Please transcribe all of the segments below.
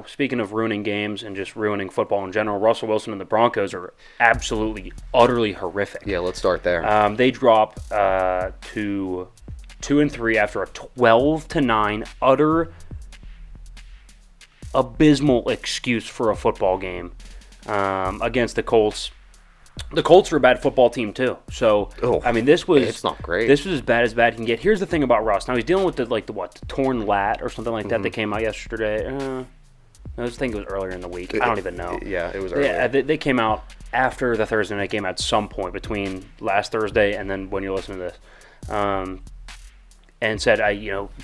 speaking of ruining games and just ruining football in general, Russell Wilson and the Broncos are absolutely, utterly horrific. Yeah, let's start there. They drop to 2-3 after a 12-9 utter abysmal excuse for a football game against the Colts. The Colts are a bad football team too. So it's not great. This was as bad can get. Here's the thing about Russ. Now he's dealing with the torn lat or something like that that came out yesterday. I think it was earlier in the week. I don't even know. Yeah, it was earlier. Yeah, they came out after the Thursday night game at some point between last Thursday and then when you listen to this. And said,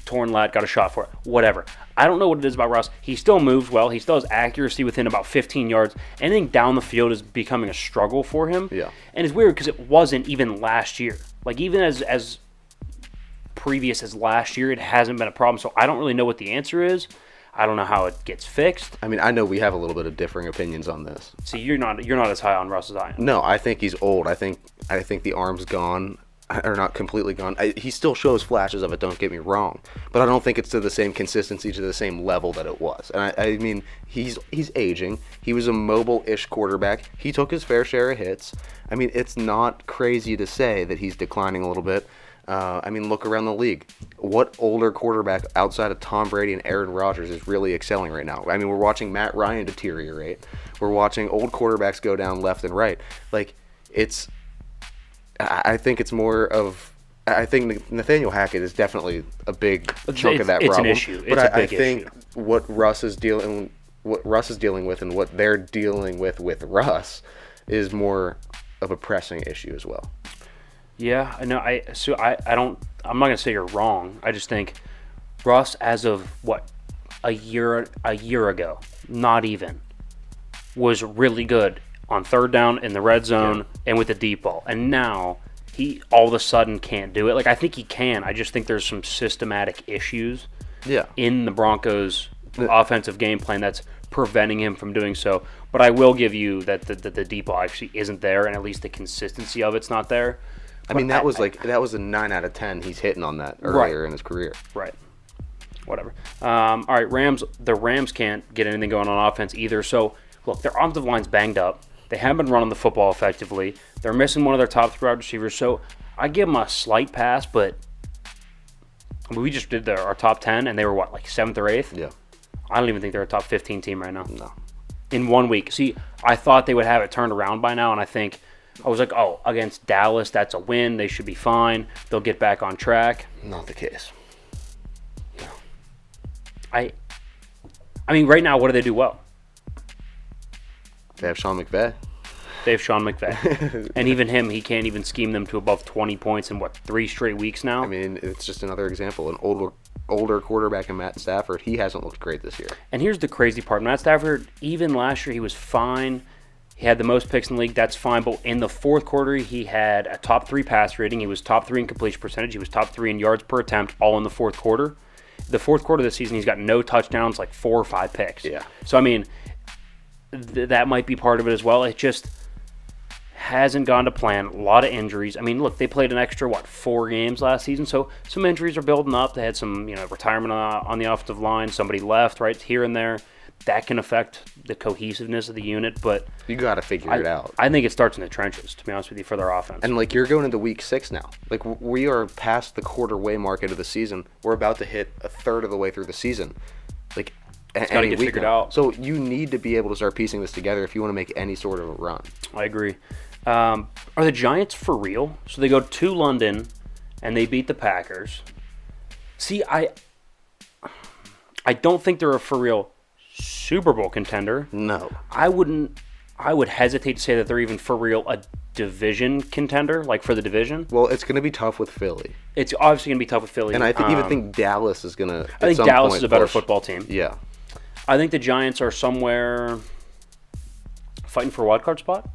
torn lat, got a shot for it. Whatever. I don't know what it is about Russ. He still moves well. He still has accuracy within about 15 yards. Anything down the field is becoming a struggle for him. Yeah. And it's weird because it wasn't even last year. Like, even as previous as last year, it hasn't been a problem. So I don't really know what the answer is. I don't know how it gets fixed. I mean, I know we have a little bit of differing opinions on this. See, you're not as high on Russ as I am. No, I think he's old. I think the arm's gone. Or not completely gone. He still shows flashes of it, don't get me wrong. But I don't think it's to the same consistency, to the same level that it was. And I mean, he's aging. He was a mobile-ish quarterback. He took his fair share of hits. I mean, it's not crazy to say that he's declining a little bit. I mean, look around the league. What older quarterback outside of Tom Brady and Aaron Rodgers is really excelling right now? I mean, we're watching Matt Ryan deteriorate. We're watching old quarterbacks go down left and right. Like, I think it's more of. I think Nathaniel Hackett is definitely a big chunk of that problem. It's an issue. But I think what Russ is dealing with, and what they're dealing with Russ, is more of a pressing issue as well. Yeah, I know. I'm not gonna say you're wrong. I just think Russ, as of a year ago, not even, was really good on third down in the red zone and with the deep ball. And now he all of a sudden can't do it. Like, I think he can. I just think there's some systematic issues in the Broncos' offensive game plan that's preventing him from doing so. But I will give you that the deep ball actually isn't there, and at least the consistency of it's not there. I mean, that was a 9 out of 10 he's hitting on that earlier in his career. Right. Whatever. All right, the Rams can't get anything going on offense either. So, look, their offensive line's banged up. They haven't been running the football effectively. They're missing one of their top 3 wide receivers. So I give them a slight pass, but we just did our top 10, and they were, 7th or 8th? Yeah. I don't even think they're a top 15 team right now. No. In 1 week. See, I thought they would have it turned around by now, and I was like, against Dallas, that's a win. They should be fine. They'll get back on track. Not the case. No. I mean, right now, what do they do well? They have Sean McVay. And even him, he can't even scheme them to above 20 points in, 3 straight weeks now? I mean, it's just another example. An older quarterback in Matt Stafford, he hasn't looked great this year. And here's the crazy part. Matt Stafford, even last year, he was fine. He had the most picks in the league. That's fine. But in the fourth quarter, he had a top 3 pass rating. He was top 3 in completion percentage. He was top 3 in yards per attempt, all in the fourth quarter. The fourth quarter of the season, he's got no touchdowns, 4 or 5 picks. Yeah. So, I mean, that might be part of it as well. It just hasn't gone to plan. A lot of injuries. I mean, look, they played an extra, 4 games last season, so some injuries are building up. They had some, retirement on the offensive line. Somebody left, right, here and there. That can affect the cohesiveness of the unit, but you got to figure it out. I think it starts in the trenches, to be honest with you, for their offense. And, you're going into week 6 now. We are past the quarter-way mark into the season. We're about to hit a third of the way through the season. It's got to get figured out. So you need to be able to start piecing this together if you want to make any sort of a run. I agree. Are the Giants for real? So they go to London, and they beat the Packers. See, I don't think they're a for real Super Bowl contender. No. I would hesitate to say that they're even for real a division contender, for the division. Well, it's going to be tough with Philly. It's obviously going to be tough with Philly. And I even think Dallas is going to I think Dallas is a better football team. Yeah. I think the Giants are somewhere fighting for a wild card spot.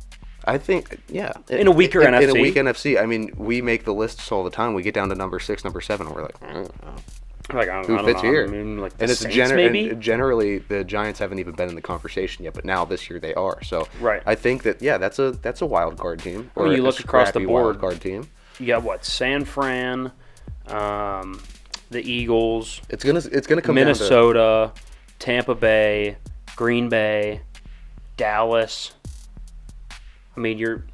I think, yeah. In a weaker NFC. In a weak NFC. I mean, we make the lists all the time. We get down to number 6, number 7, and we're like, I don't who fits know. here? I mean, the and it's Saints, maybe? and generally, the Giants haven't even been in the conversation yet, but now this year they are. So right. I think that, that's a wild card team. Or you look across the board. Wild card team. You got San Fran, the Eagles. It's gonna come Minnesota. Tampa Bay, Green Bay, Dallas. I mean,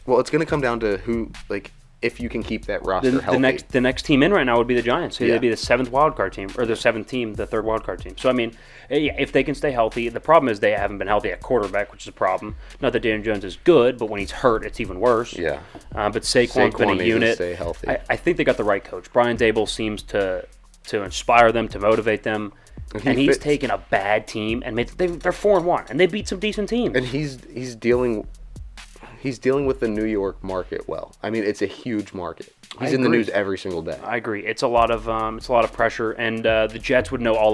Well, it's going to come down to who, like, if you can keep that roster healthy. the next team in right now would be the Giants. Yeah. They'd be the 7th wild card team, or the 7th team, the 3rd wild card team. So I mean, if they can stay healthy, the problem is they haven't been healthy at quarterback, which is a problem. Not that Daniel Jones is good, but when he's hurt, it's even worse. Yeah. But Saquon's been Saquon a needs to unit. stay healthy. I think they got the right coach. Brian Dable seems to inspire them, to motivate them. And he's taken a bad team and they're 4-1, and they beat some decent teams. And he's dealing with the New York market well. I mean, it's a huge market. He's in the news every single day. I agree. It's a lot of pressure, and the Jets would know all